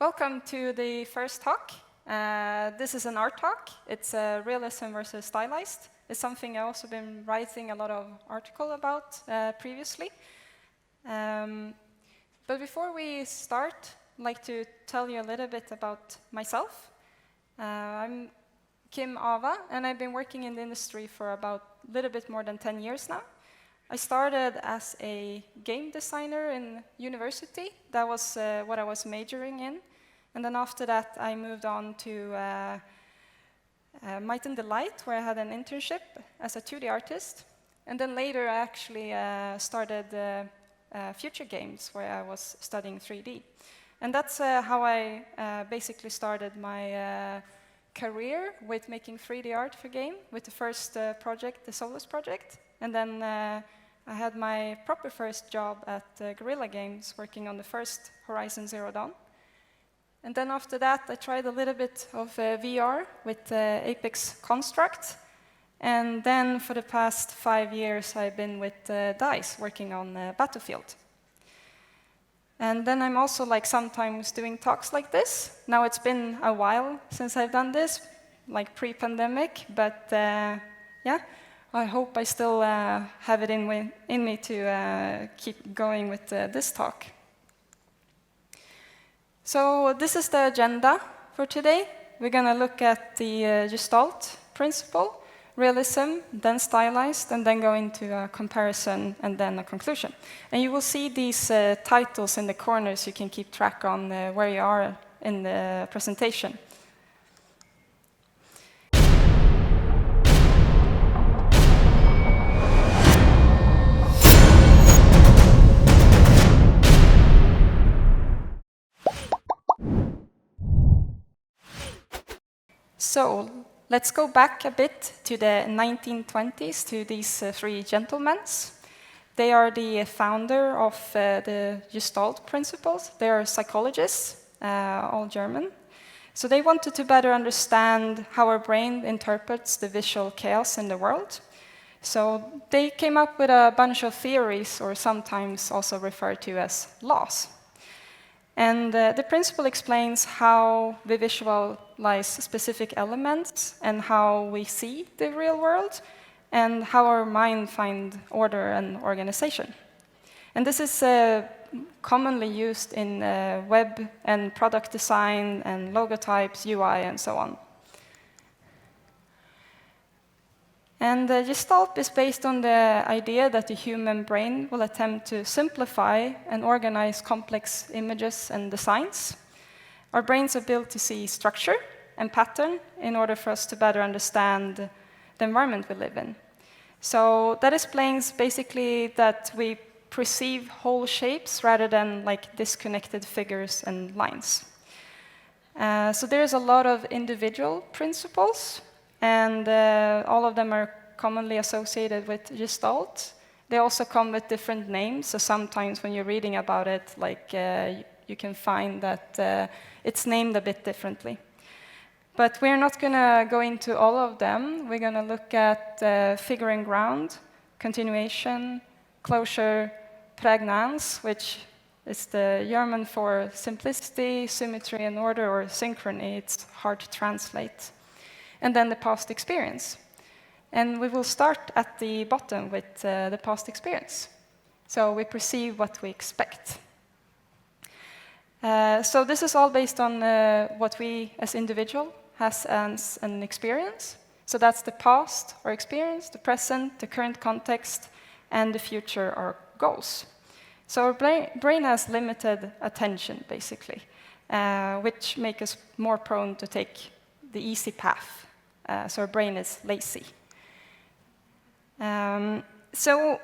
Welcome to the first talk. This is an art talk. It's realism versus stylized. It's something I've also been writing a lot of article about previously. But before we start, I'd like to tell you a little bit about myself. I'm Kim Aava, and I've been working in the industry for about a little bit more than 10 years now. I started as a game designer in university. That was what I was majoring in. And then after that, I moved on to Might and Delight, where I had an internship as a 2D artist. And then later, I actually started Future Games, where I was studying 3D. And that's how I basically started my career with making 3D art for game, with the first project, the Xsolla project. And then I had my proper first job at Guerrilla Games, working on the first Horizon Zero Dawn. And then after that, I tried a little bit of VR with Apex Construct. And then for the past 5 years, I've been with DICE, working on Battlefield. And then I'm also sometimes doing talks like this. Now it's been a while since I've done this, like pre-pandemic, but yeah. I hope I still have it in me to keep going with this talk. So this is the agenda for today. We're going to look at the Gestalt Principle, realism, then stylized, and then go into a comparison and then a conclusion. And you will see these titles in the corners. You can keep track on where you are in the presentation. So let's go back a bit to the 1920s, to these three gentlemen. They are the founder of the Gestalt Principles. They are psychologists, all German. So they wanted to better understand how our brain interprets the visual chaos in the world. So they came up with a bunch of theories, or sometimes also referred to as laws. And the principle explains how we visualize specific elements and how we see the real world and how our mind finds order and organization. And this is commonly used in web and product design and logotypes, UI, and so on. And Gestalt is based on the idea that the human brain will attempt to simplify and organize complex images and designs. Our brains are built to see structure and pattern in order for us to better understand the environment we live in. So that explains basically that we perceive whole shapes rather than disconnected figures and lines. So there's a lot of individual principles, and all of them are commonly associated with Gestalt. They also come with different names, so sometimes when you're reading about it, you can find that it's named a bit differently. But we're not going to go into all of them. We're going to look at figuring ground, continuation, closure, pregnance, which is the German for simplicity, symmetry, and order, or synchrony. It's hard to translate. And then the past experience. And we will start at the bottom with the past experience. So we perceive what we expect. So this is all based on what we as individual has as an experience. So that's the past or experience, the present, the current context, and the future or goals. So our brain has limited attention, basically, which makes us more prone to take the easy path. So our brain is lazy. So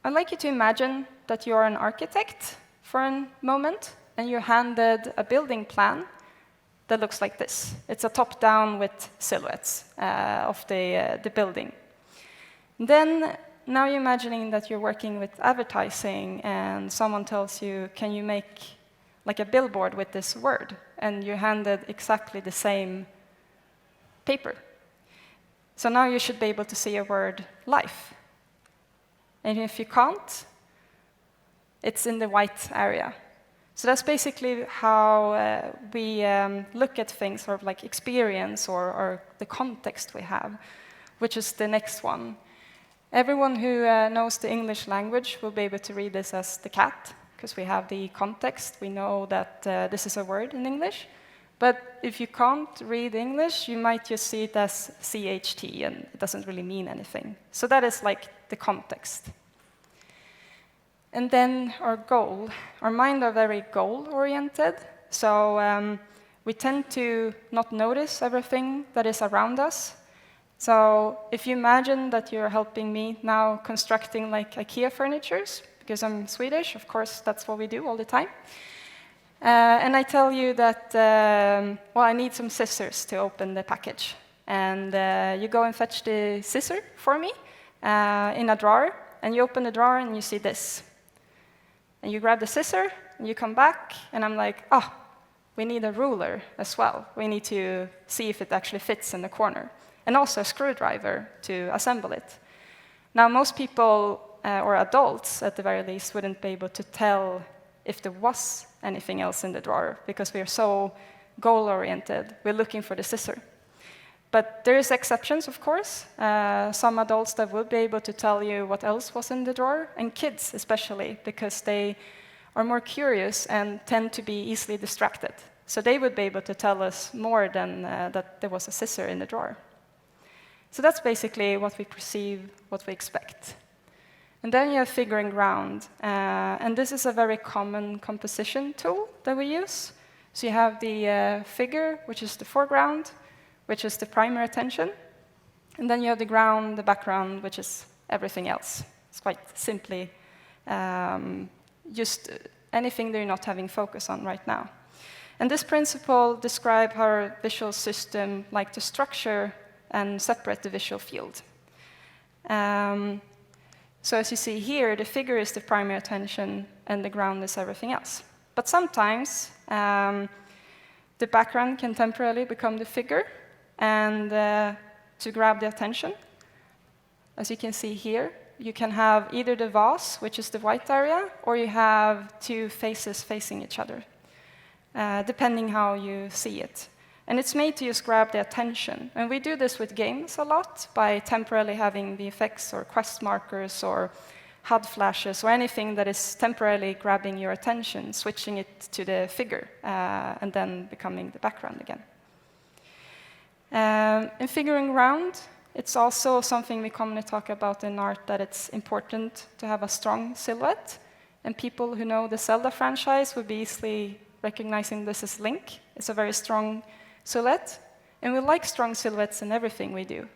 I'd like you to imagine that you're an architect for a moment, and you're handed a building plan that looks like this. It's a top-down with silhouettes of the building. Then, now you're imagining that you're working with advertising, and someone tells you, can you make a billboard with this word? And you're handed exactly the same paper. So now you should be able to see a word, life. And if you can't, it's in the white area. So that's basically how we look at things, sort of like experience or the context we have, which is the next one. Everyone who knows the English language will be able to read this as the cat, because we have the context. We know that this is a word in English. But if you can't read English, you might just see it as CHT, and it doesn't really mean anything. So that is like the context. And then our goal. Our mind are very goal-oriented, so we tend to not notice everything that is around us. So if you imagine that you're helping me now constructing like IKEA furnitures, because I'm Swedish, of course, that's what we do all the time. And I tell you that, well, I need some scissors to open the package. And you go and fetch the scissor for me in a drawer, and you open the drawer and you see this. And you grab the scissor, and you come back, and I'm like, oh, we need a ruler as well. We need to see if it actually fits in the corner. And also a screwdriver to assemble it. Now, most people, or adults at the very least, wouldn't be able to tell if there was anything else in the drawer, because we are so goal-oriented. We're looking for the scissor. But there is exceptions, of course. Some adults that would be able to tell you what else was in the drawer, and kids especially, because they are more curious and tend to be easily distracted. So they would be able to tell us more than that there was a scissor in the drawer. So that's basically what we perceive, what we expect. And then you have figuring ground. And this is a very common composition tool that we use. So you have the figure, which is the foreground, which is the primary attention. And then you have the ground, the background, which is everything else. It's quite simply just anything that you're not having focus on right now. And this principle describes how our visual system like to structure and separate the visual field. So as you see here, the figure is the primary attention, and the ground is everything else. But sometimes the background can temporarily become the figure, and to grab the attention. As you can see here, you can have either the vase, which is the white area, or you have two faces facing each other, depending how you see it. And it's made to just grab the attention. And we do this with games a lot, by temporarily having the effects or quest markers or HUD flashes or anything that is temporarily grabbing your attention, switching it to the figure, and then becoming the background again. In figuring ground, it's also something we commonly talk about in art, that it's important to have a strong silhouette. And people who know the Zelda franchise would be easily recognizing this as Link. It's a very strong silhouette. And we like strong silhouettes in everything we do,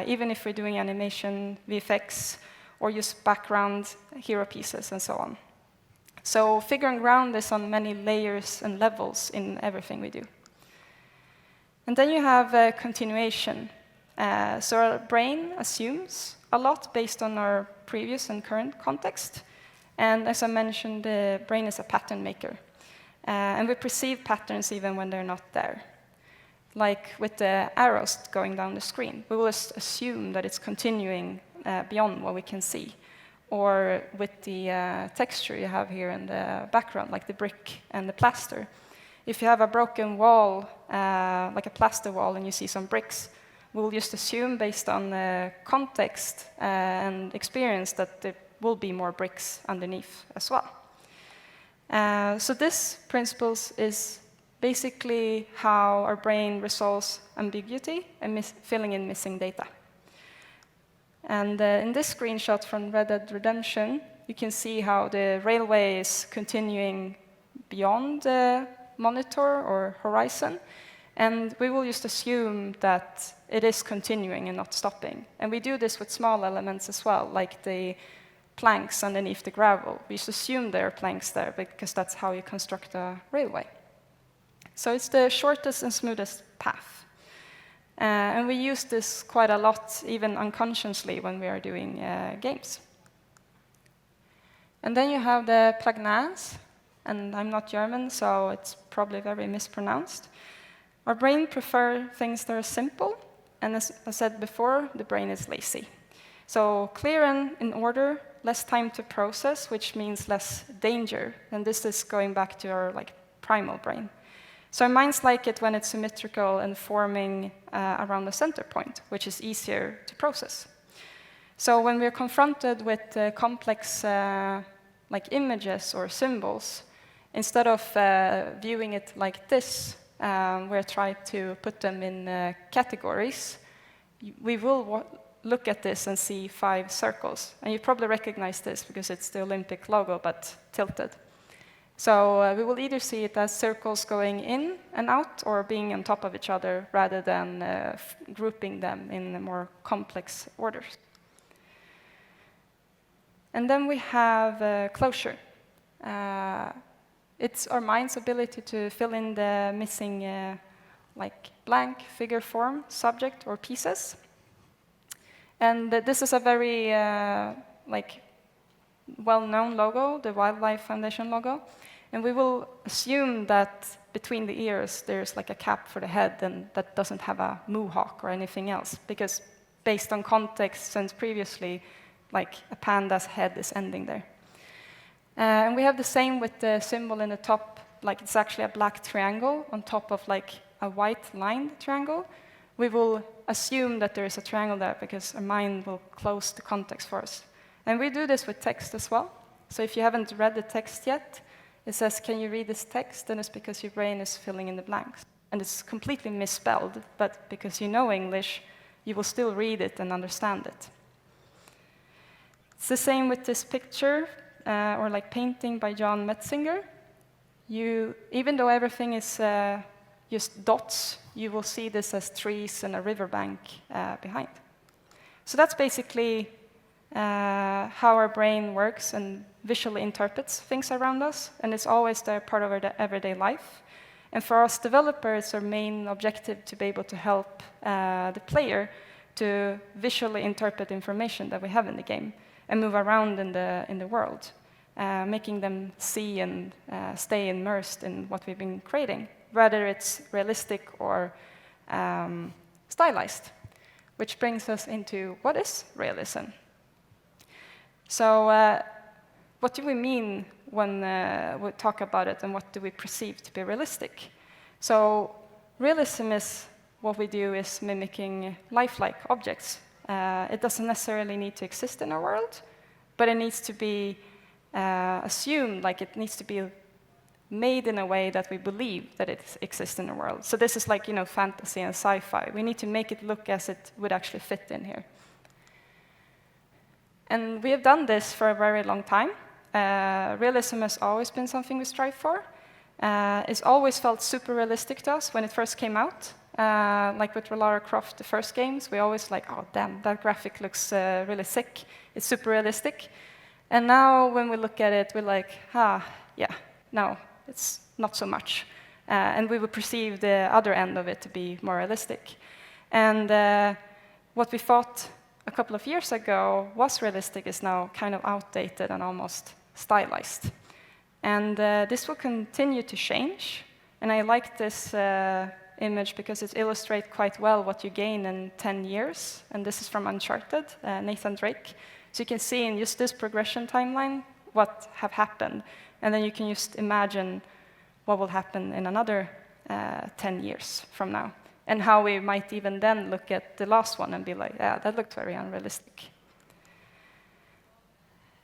even if we're doing animation, VFX, or just background hero pieces and so on. So figuring ground is on many layers and levels in everything we do. And then you have continuation. So our brain assumes a lot based on our previous and current context. And as I mentioned, the brain is a pattern maker. And we perceive patterns even when they're not there. Like with the arrows going down the screen, we will just assume that it's continuing beyond what we can see. Or with the texture you have here in the background, like the brick and the plaster. If you have a broken wall, like a plaster wall, and you see some bricks, we'll just assume based on the context and experience that there will be more bricks underneath as well. So this principles is basically how our brain resolves ambiguity and filling in missing data. And in this screenshot from Red Dead Redemption, you can see how the railway is continuing beyond the monitor or horizon. And we will just assume that it is continuing and not stopping. And we do this with small elements as well, like the planks underneath the gravel. We just assume there are planks there because that's how you construct a railway. So it's the shortest and smoothest path. And we use this quite a lot, even unconsciously, when we are doing games. And then you have the plagnaz, and I'm not German, so it's probably very mispronounced. Our brain prefers things that are simple, and as I said before, the brain is lazy. So clear and in order less time to process, which means less danger. And this is going back to our primal brain. So our minds like it when it's symmetrical and forming around the center point, which is easier to process. So when we're confronted with complex images or symbols, instead of viewing it like this, where try to put them in categories, we will look at this and see 5 circles. And you probably recognize this because it's the Olympic logo, but tilted. So we will either see it as circles going in and out or being on top of each other rather than grouping them in more complex orders. And then we have closure. It's our mind's ability to fill in the missing blank figure form, subject, or pieces. And this is a very well-known logo, the Wildlife Foundation logo. And we will assume that between the ears there's a cap for the head and that doesn't have a mohawk or anything else, because based on context since previously, a panda's head is ending there. And we have the same with the symbol in the top, it's actually a black triangle on top of a white lined triangle. We will assume that there is a triangle there because our mind will close the context for us. And we do this with text as well. So if you haven't read the text yet, it says, can you read this text? Then it's because your brain is filling in the blanks. And it's completely misspelled, but because you know English, you will still read it and understand it. It's the same with this picture, or painting by John Metzinger. Even though everything is just dots, you will see this as trees and a riverbank behind. So that's basically how our brain works and visually interprets things around us, and it's always there, part of our everyday life. And for us developers, our main objective to be able to help the player to visually interpret information that we have in the game and move around in the world, making them see and stay immersed in what we've been creating, whether it's realistic or stylized, which brings us into what is realism. So what do we mean when we talk about it, and what do we perceive to be realistic? So realism is what we do is mimicking lifelike objects. It doesn't necessarily need to exist in our world, but it needs to be assumed, it needs to be made in a way that we believe that it exists in the world. So this is fantasy and sci-fi. We need to make it look as it would actually fit in here. And we have done this for a very long time. Realism has always been something we strive for. It's always felt super realistic to us when it first came out. With Lara Croft, the first games, we always oh damn, that graphic looks really sick. It's super realistic. And now when we look at it, we're yeah, no, it's not so much. And we would perceive the other end of it to be more realistic. And what we thought a couple of years ago was realistic is now kind of outdated and almost stylized. And this will continue to change. And I like this image because it illustrates quite well what you gain in 10 years. And this is from Uncharted, Nathan Drake. So you can see in just this progression timeline what have happened. And then you can just imagine what will happen in another 10 years from now. And how we might even then look at the last one and be yeah, that looked very unrealistic.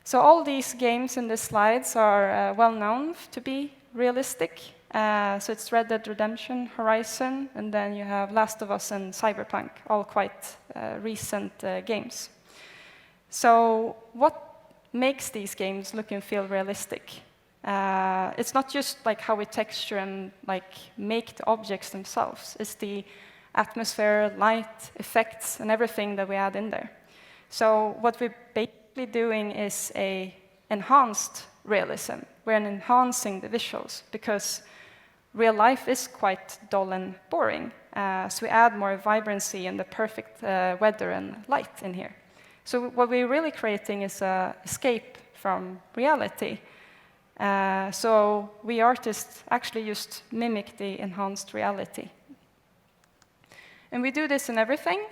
So all these games in the slides are well known to be realistic. So it's Red Dead Redemption, Horizon, and then you have Last of Us and Cyberpunk, all quite recent games. So what makes these games look and feel realistic? It's not just how we texture and make the objects themselves. It's the atmosphere, light, effects, and everything that we add in there. So what we're basically doing is a enhanced realism. We're enhancing the visuals because real life is quite dull and boring. So we add more vibrancy and the perfect weather and light in here. So what we're really creating is an escape from reality. So we artists actually just mimic the enhanced reality. And we do this in everything,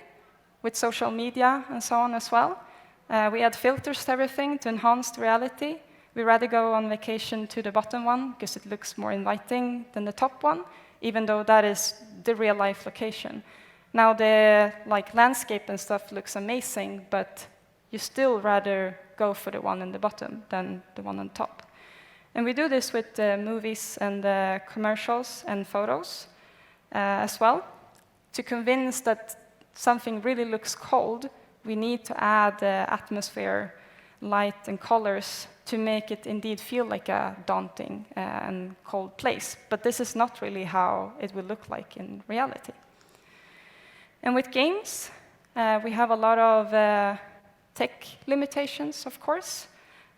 with social media and so on as well. We add filters to everything to enhance the reality. We rather go on vacation to the bottom one because it looks more inviting than the top one, even though that is the real-life location. Now the landscape and stuff looks amazing, but you still rather go for the one in the bottom than the one on top. And we do this with movies and commercials and photos as well. To convince that something really looks cold, we need to add atmosphere, light, and colors to make it indeed feel like a daunting and cold place. But this is not really how it will look like in reality. And with games, we have a lot of tech limitations, of course,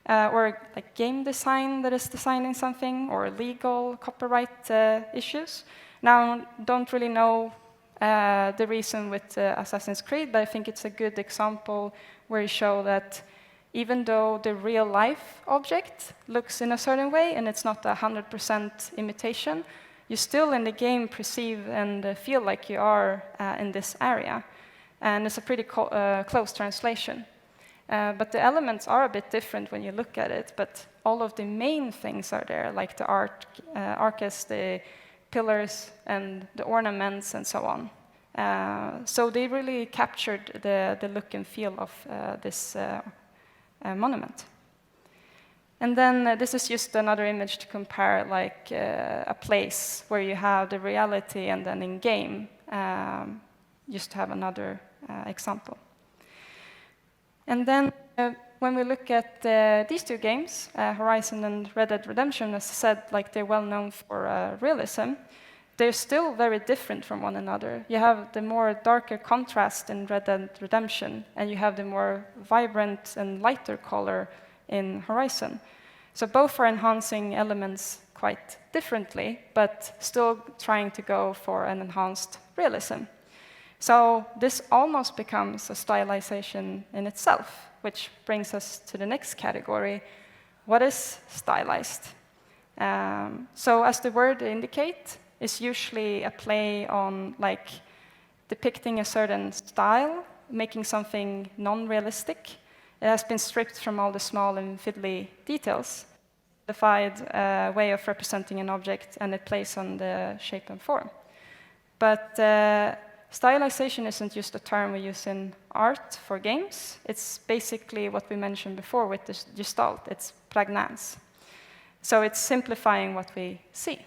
or like game design that is designing something, or legal copyright issues. Now, don't really know the reason with Assassin's Creed, but I think it's a good example where you show that even though the real-life object looks in a certain way and it's not 100% imitation, you still in the game perceive and feel like you are in this area. And it's a pretty close translation. But the elements are a bit different when you look at it, but all of the main things are there, like the arches, the pillars, and the ornaments, and so on. So they really captured the look and feel of this monument. And then this is just another image to compare, like a place where you have the reality and then in game, just to have another example. And then when we look at these two games, Horizon and Red Dead Redemption, as I said, like they're well known for realism, they're still very different from one another. You have the more darker contrast in Red Dead Redemption, and you have the more vibrant and lighter color in Horizon. So both are enhancing elements quite differently, but still trying to go for an enhanced realism. So this almost becomes a stylization in itself, which brings us to the next category. What is stylized? So as the word indicates, it's usually a play on like depicting a certain style, making something non-realistic. It has been stripped from all the small and fiddly details, defined way of representing an object, and it plays on the shape and form. But stylization isn't just a term we use in art for games. It's basically what we mentioned before with the Gestalt. It's pragnans. So it's simplifying what we see.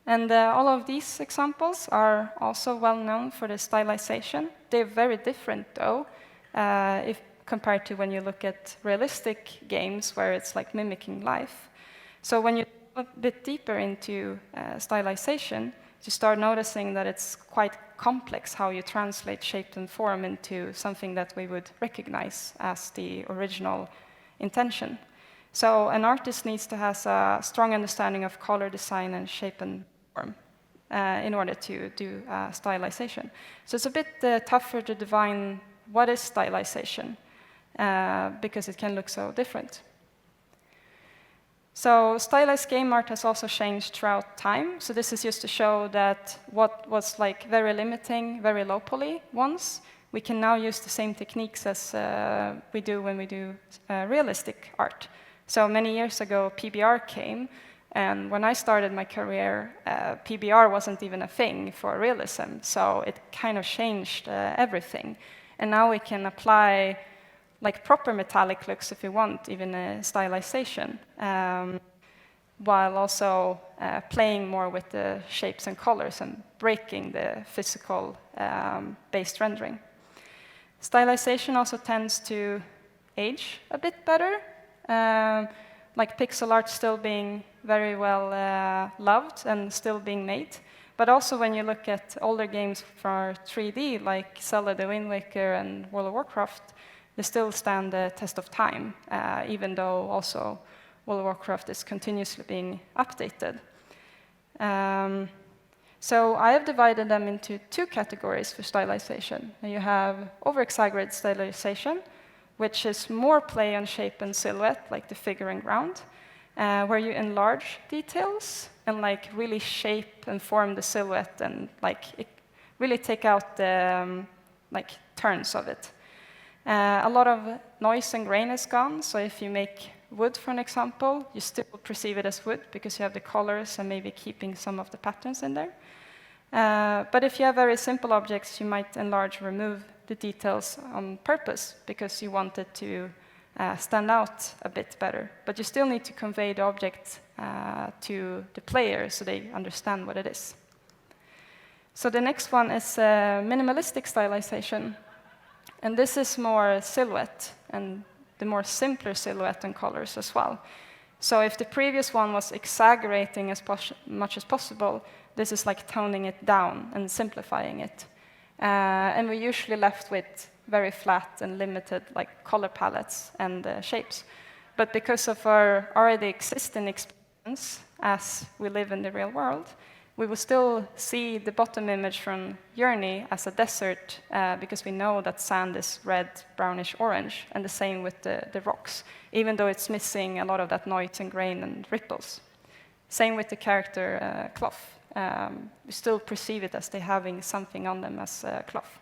And all of these examples are also well known for the stylization. They're very different, though, if compared to when you look at realistic games where it's like mimicking life. So when you look a bit deeper into stylization, you start noticing that it's quite complex how you translate shape and form into something that we would recognize as the original intention. So an artist needs to have a strong understanding of color design and shape and form in order to do stylization. So it's a bit tougher to define what is stylization because it can look so different. So stylized game art has also changed throughout time. So this is just to show that what was like very limiting, very low poly once, we can now use the same techniques as we do when we do realistic art. So many years ago, PBR came, and when I started my career, PBR wasn't even a thing for realism. So it kind of changed everything. And now we can apply like proper metallic looks if you want, even a stylization, while also playing more with the shapes and colors and breaking the physical based rendering. Stylization also tends to age a bit better, like pixel art still being very well loved and still being made. But also when you look at older games for 3D, like Zelda the Wind Waker and World of Warcraft, they still stand the test of time, even though also World of Warcraft is continuously being updated. So I have divided them into two categories for stylization. You have over-exaggerated stylization, which is more play on shape and silhouette, like the figure and ground, where you enlarge details and like really shape and form the silhouette and like really take out the like turns of it. A lot of noise and grain is gone, so if you make wood, for an example, you still perceive it as wood because you have the colors and maybe keeping some of the patterns in there. But if you have very simple objects, you might enlarge or remove the details on purpose because you want it to stand out a bit better. But you still need to convey the object to the player so they understand what it is. So the next one is minimalistic stylization. And this is more silhouette, and the more simpler silhouette and colors as well. So if the previous one was exaggerating as much as possible, this is like toning it down and simplifying it. And we're usually left with very flat and limited like color palettes and shapes. But because of our already existing experience as we live in the real world, we will still see the bottom image from Journey as a desert because we know that sand is red, brownish, orange, and the same with the rocks, even though it's missing a lot of that noise and grain and ripples. Same with the character cloth. We still perceive it as they having something on them as cloth.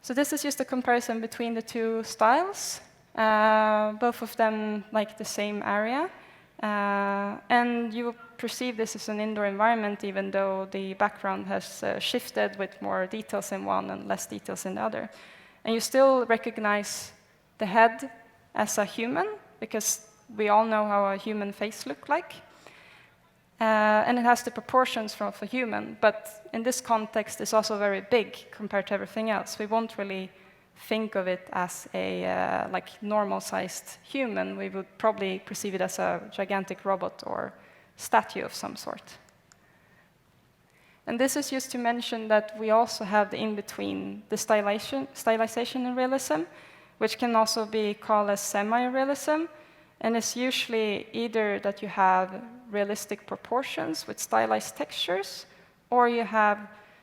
So this is just a comparison between the two styles. Both of them like the same area. And you will perceive this as an indoor environment, even though the background has shifted with more details in one and less details in the other. And you still recognize the head as a human, because we all know how a human face looks like. And it has the proportions of a human, but in this context, it's also very big compared to everything else. We won't really think of it as a like normal-sized human. We would probably perceive it as a gigantic robot or statue of some sort. And this is just to mention that we also have the in-between, the stylization and realism, which can also be called as semi-realism. And it's usually either that you have realistic proportions with stylized textures, or you have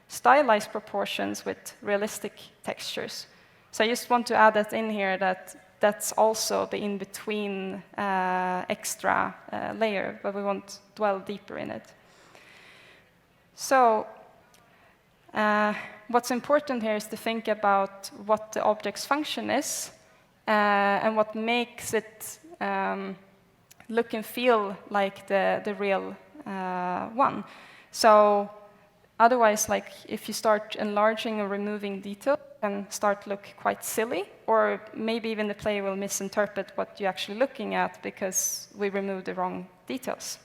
stylized proportions with realistic textures. So I just want to add that in here, that that's also the in-between extra layer, but we won't dwell deeper in it. So what's important here is to think about what the object's function is and what makes it look and feel like the real one. So otherwise, like if you start enlarging or removing detail, it can start look quite silly, or maybe even the player will misinterpret what you're actually looking at because we removed the wrong details.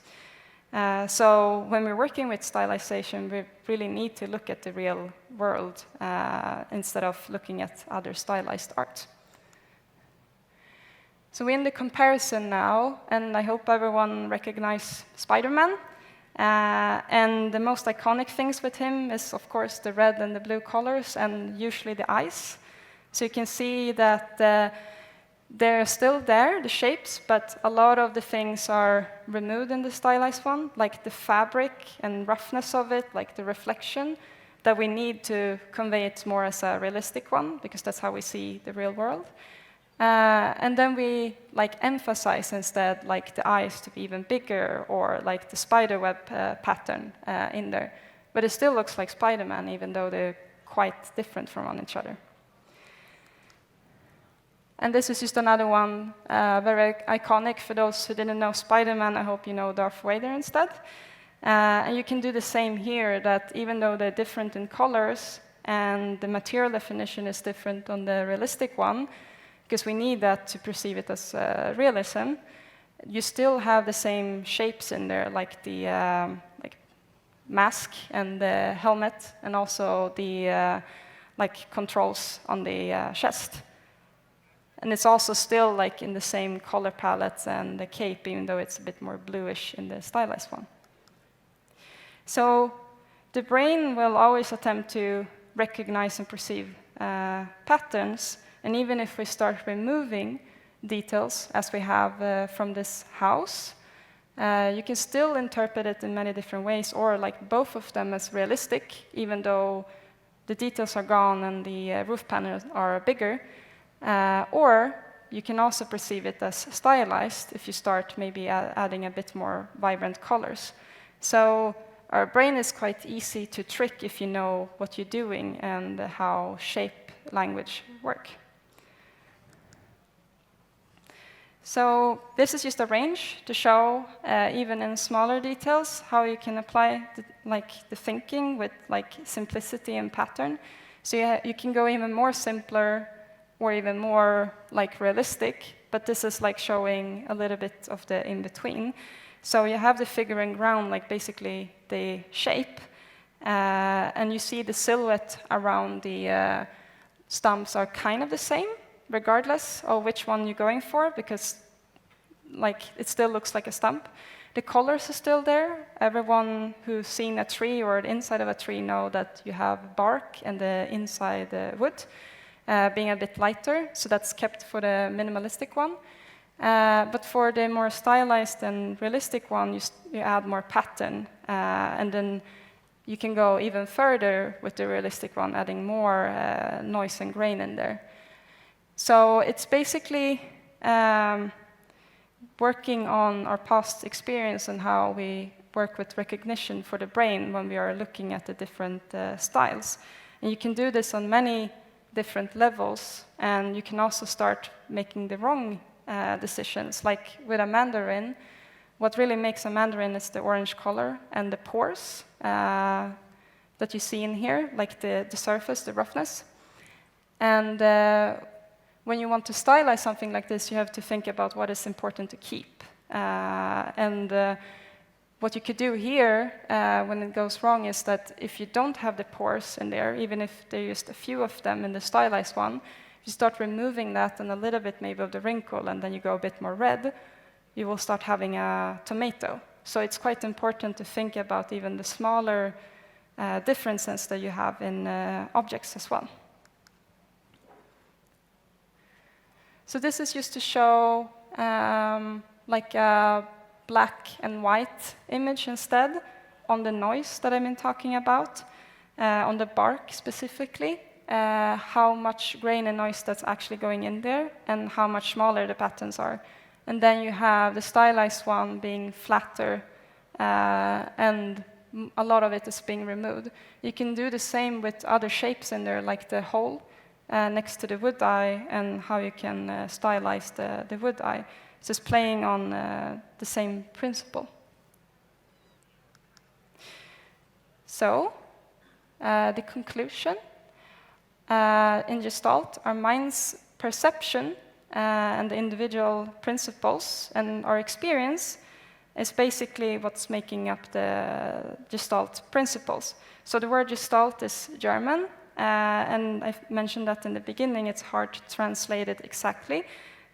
So when we're working with stylization, we really need to look at the real world instead of looking at other stylized art. So we're in the comparison now, and I hope everyone recognizes Spider-Man. And the most iconic things with him is, of course, the red and the blue colors, and usually the eyes. So you can see that they're still there, the shapes, but a lot of the things are removed in the stylized one, like the fabric and roughness of it, like the reflection, that we need to convey it more as a realistic one, because that's how we see the real world. And then we like emphasize instead like the eyes to be even bigger, or like the spider web pattern in there. But it still looks like Spider-Man, even though they're quite different from each other. And this is just another one, very iconic. For those who didn't know Spider-Man, I hope you know Darth Vader instead. And you can do the same here, that even though they're different in colors and the material definition is different on the realistic one, because we need that to perceive it as realism, you still have the same shapes in there, like the like mask and the helmet, and also the like controls on the chest. And it's also still like in the same color palettes and the cape, even though it's a bit more bluish in the stylized one. So the brain will always attempt to recognize and perceive patterns. And even if we start removing details, as we have from this house, you can still interpret it in many different ways, or like both of them as realistic, even though the details are gone and the roof panels are bigger. Or you can also perceive it as stylized if you start maybe adding a bit more vibrant colors. So our brain is quite easy to trick if you know what you're doing and how shape language work. So this is just a range to show, even in smaller details, how you can apply the thinking with simplicity and pattern. So you can go even more simpler or even more realistic, but this is showing a little bit of the in-between. So you have the figure and ground, basically the shape, and you see the silhouette around the stumps are kind of the same, regardless of which one you're going for, because it still looks like a stump. The colors are still there. Everyone who's seen a tree or the inside of a tree know that you have bark and the inside the wood being a bit lighter, so that's kept for the minimalistic one. But for the more stylized and realistic one, you add more pattern, and then you can go even further with the realistic one, adding more noise and grain in there. So it's basically working on our past experience and how we work with recognition for the brain when we are looking at the different styles. And you can do this on many different levels, and you can also start making the wrong decisions. Like with a mandarin, what really makes a mandarin is the orange color and the pores that you see in here, like the surface, the roughness. And when you want to stylize something like this, you have to think about what is important to keep. What you could do here when it goes wrong is that if you don't have the pores in there, even if there are just a few of them in the stylized one, you start removing that and a little bit maybe of the wrinkle, and then you go a bit more red, you will start having a tomato. So it's quite important to think about even the smaller differences that you have in objects as well. So this is just to show like a black and white image instead on the noise that I've been talking about, on the bark specifically, how much grain and noise that's actually going in there and how much smaller the patterns are. And then you have the stylized one being flatter and a lot of it is being removed. You can do the same with other shapes in there, like the hole next to the wood eye and how you can stylize the wood eye. It's just playing on the same principle. So, the conclusion in Gestalt, our mind's perception and the individual principles and our experience is basically what's making up the Gestalt principles. So the word Gestalt is German, and I mentioned that in the beginning, it's hard to translate it exactly,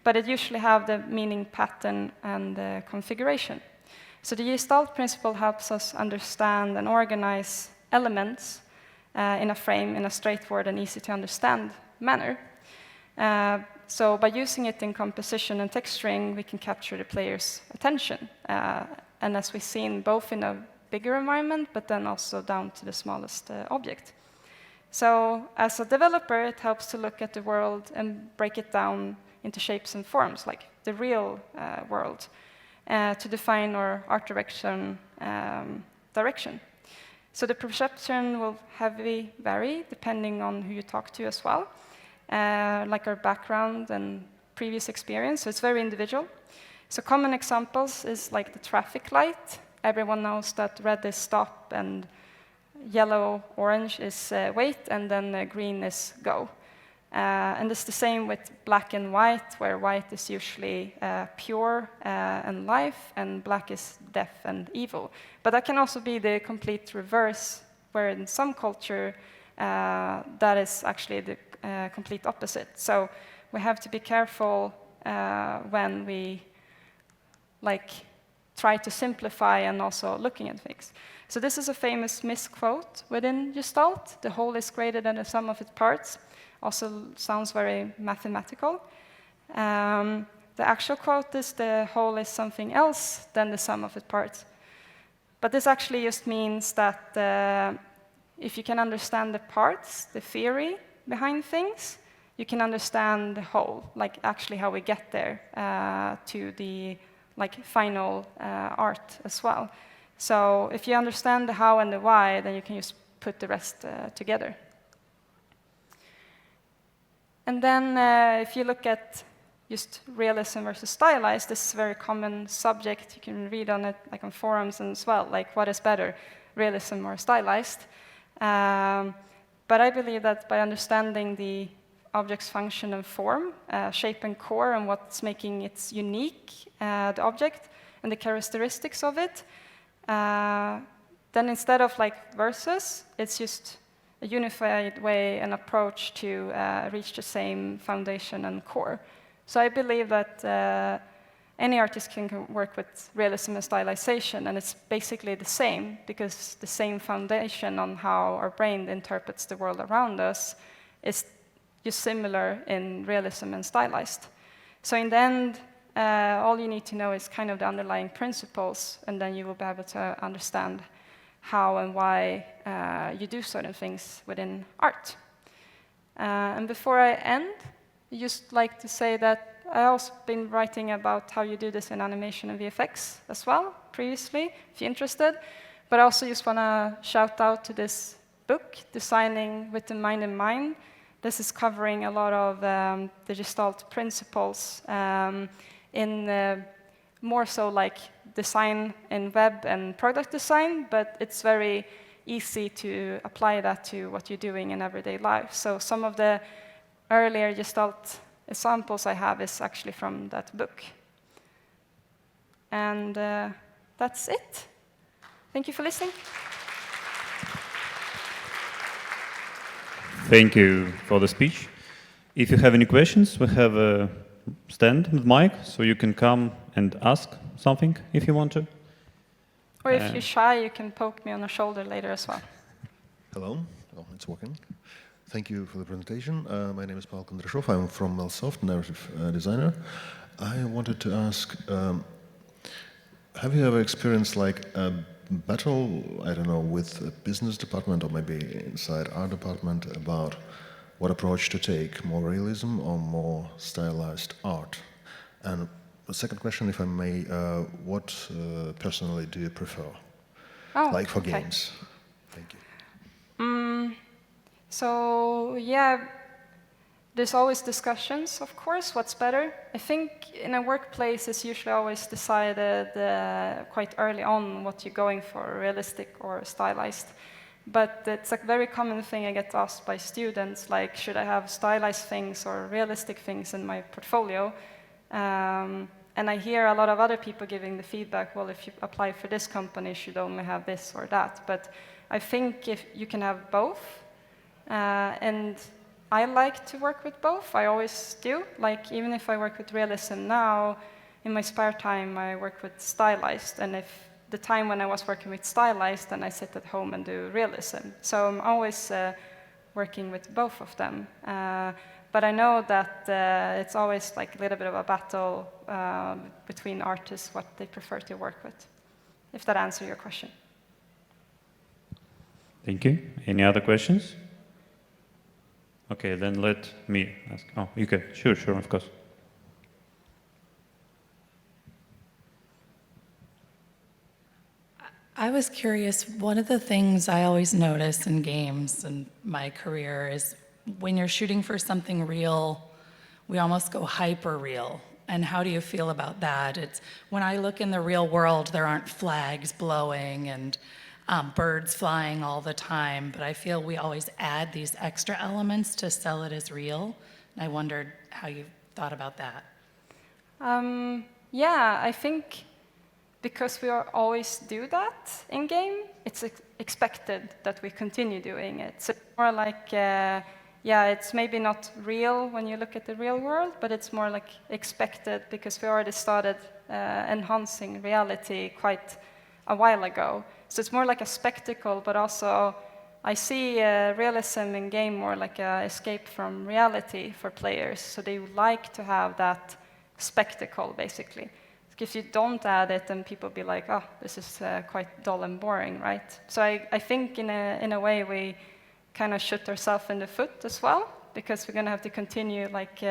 but it usually have the meaning pattern and the configuration. So the Gestalt principle helps us understand and organize elements in a frame in a straightforward and easy to understand manner. So by using it in composition and texturing, we can capture the player's attention. And as we've seen, both in a bigger environment, but then also down to the smallest object. So as a developer, it helps to look at the world and break it down into shapes and forms, like the real world, to define our art direction. So the perception will heavily vary depending on who you talk to as well, like our background and previous experience, so it's very individual. So common examples is like the traffic light. Everyone knows that red is stop and yellow, orange is wait, and then green is go. And it's the same with black and white, where white is usually pure and life, and black is death and evil. But that can also be the complete reverse, where in some culture that is actually the complete opposite. So we have to be careful when we try to simplify and also looking at things. So this is a famous misquote within Gestalt: the whole is greater than the sum of its parts. Also sounds very mathematical. The actual quote is the whole is something else than the sum of its parts. But this actually just means that if you can understand the parts, the theory behind things, you can understand the whole, like actually how we get there to the final art as well. So if you understand the how and the why, then you can just put the rest together. And then if you look at just realism versus stylized, this is a very common subject. You can read on it like on forums and as well, like what is better, realism or stylized. But I believe that by understanding the object's function and form, shape and core, and what's making it unique, the object, and the characteristics of it, then instead of like versus, it's just a unified way and approach to reach the same foundation and core. So I believe that any artist can work with realism and stylization, and it's basically the same, because the same foundation on how our brain interprets the world around us is just similar in realism and stylized. So in the end, all you need to know is kind of the underlying principles, and then you will be able to understand how and why you do certain things within art. And before I end, I just like to say that I also been writing about how you do this in animation and VFX as well previously, if you're interested. But I also just want to shout out to this book, Designing with the Mind in Mind. This is covering a lot of the Gestalt Principles in more so like design in web and product design, but it's very easy to apply that to what you're doing in everyday life. So some of the earlier Gestalt examples I have is actually from that book. And that's it. Thank you for listening. Thank you for the speech. If you have any questions, we have a stand with mic, so you can come and ask something if you want to. Or if you're shy, you can poke me on the shoulder later as well. Hello. Oh, it's working. Thank you for the presentation. My name is Paul Kondrashov. I'm from Melsoft, narrative designer. I wanted to ask, have you ever experienced like a battle, I don't know, with a business department or maybe inside our department about what approach to take, more realism or more stylized art? And the second question, if I may, what personally do you prefer? Like for games? Thank you. So yeah, there's always discussions, of course, what's better. I think in a workplace it's usually always decided quite early on what you're going for, realistic or stylized. But it's a very common thing I get asked by students, like, should I have stylized things or realistic things in my portfolio? And I hear a lot of other people giving the feedback, well, if you apply for this company, you should only have this or that. But I think if you can have both, and I like to work with both. I always do. Like, even if I work with realism now, in my spare time, I work with stylized. And if the time when I was working with stylized, then I sit at home and do realism. So I'm always working with both of them. But I know that it's always like a little bit of a battle between artists, what they prefer to work with, if that answers your question. Thank you. Any other questions? Okay, then let me ask. Oh, you can. Sure, of course. I was curious, one of the things I always notice in games in my career is when you're shooting for something real, we almost go hyper real. And how do you feel about that? It's when I look in the real world, there aren't flags blowing and birds flying all the time, but I feel we always add these extra elements to sell it as real. And I wondered how you thought about that. Yeah, I think because we always do that in game, it's expected that we continue doing it. So it's more like, yeah, it's maybe not real when you look at the real world, but it's more like expected because we already started enhancing reality quite a while ago. So it's more like a spectacle, but also I see realism in game more like an escape from reality for players. So they would like to have that spectacle, basically. If you don't add it, then people be like, oh, this is quite dull and boring, right? So I think in a way we kind of shoot ourselves in the foot as well, because we're going to have to continue like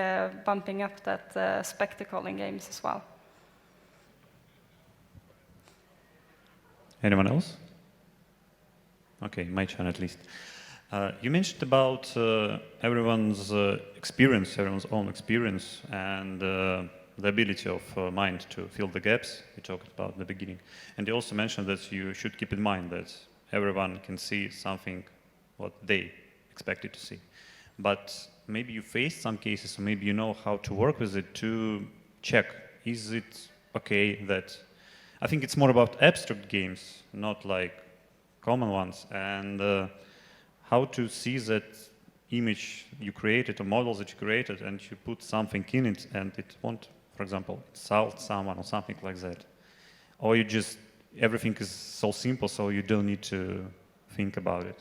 bumping up that spectacle in games as well. Anyone else? Okay, my turn at least. You mentioned about everyone's experience, everyone's own experience, and the ability of mind to fill the gaps we talked about at the beginning. And you also mentioned that you should keep in mind that everyone can see something what they expected to see. But maybe you faced some cases, or maybe you know how to work with it to check, is it okay that... I think it's more about abstract games, not like common ones, and how to see that image you created or models that you created and you put something in it and it won't, for example, insult someone or something like that. Or you just, everything is so simple so you don't need to think about it.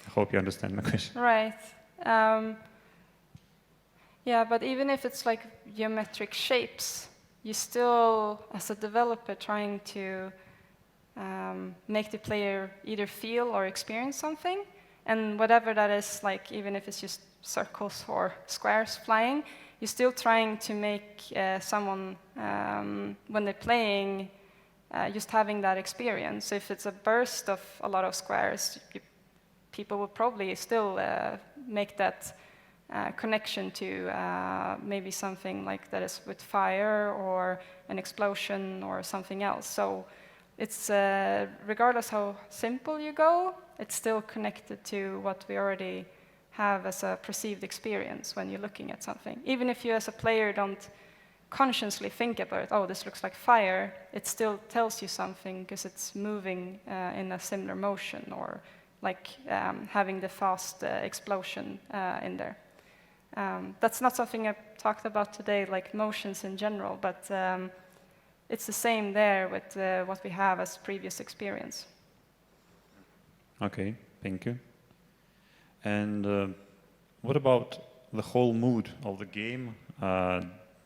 I hope you understand my question. Right. Yeah, but even if it's like geometric shapes, you still, as a developer, trying to make the player either feel or experience something. And whatever that is, like even if it's just circles or squares flying, you're still trying to make someone, when they're playing, just having that experience. So if it's a burst of a lot of squares, people will probably still make that connection to maybe something like that is with fire or an explosion or something else. So it's, regardless how simple you go, it's still connected to what we already have as a perceived experience when you're looking at something. Even if you as a player don't consciously think about it, oh, this looks like fire, it still tells you something because it's moving in a similar motion, or like having the fast explosion in there. That's not something I've talked about today, like motions in general, but it's the same there with what we have as previous experience. Okay, thank you. And what about the whole mood of the game,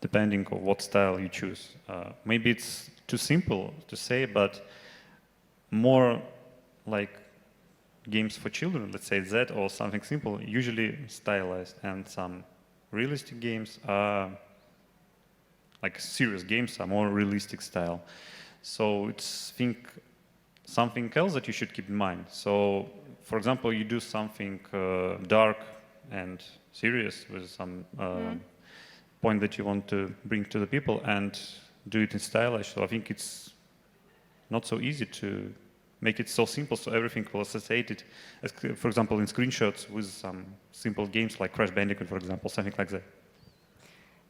depending on what style you choose? Maybe it's too simple to say, but more like games for children, let's say that, or something simple, usually stylized, and some realistic games are, like serious games are more realistic style. So it's something else that you should keep in mind. So, for example, you do something dark and serious with some point that you want to bring to the people and do it in stylish. So I think it's not so easy to make it so simple so everything will associate it, as, for example, in screenshots with some simple games like Crash Bandicoot, for example, something like that.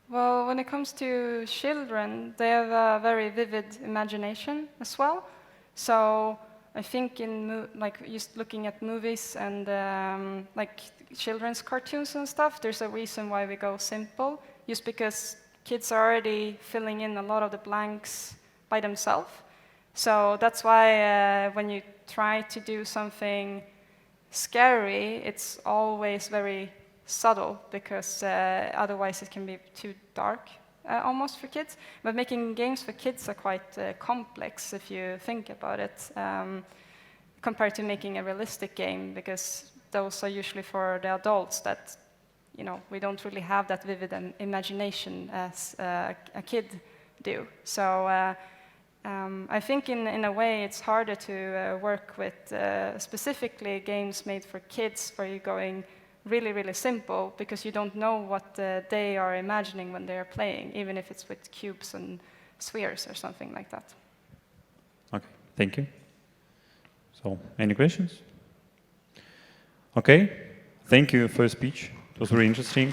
Well, when it comes to children, they have a very vivid imagination as well. So I think in like just looking at movies and like children's cartoons and stuff, there's a reason why we go simple, just because kids are already filling in a lot of the blanks by themselves. So that's why when you try to do something scary, it's always very subtle, because otherwise it can be too dark almost for kids. But making games for kids are quite complex if you think about it, compared to making a realistic game, because those are usually for the adults that, you know, we don't really have that vivid imagination as a kid do. So I think in a way it's harder to work with specifically games made for kids where you're going really, really simple, because you don't know what they are imagining when they are playing, even if it's with cubes and spheres or something like that. Okay, thank you. So, any questions? Okay, thank you for your speech. It was very interesting.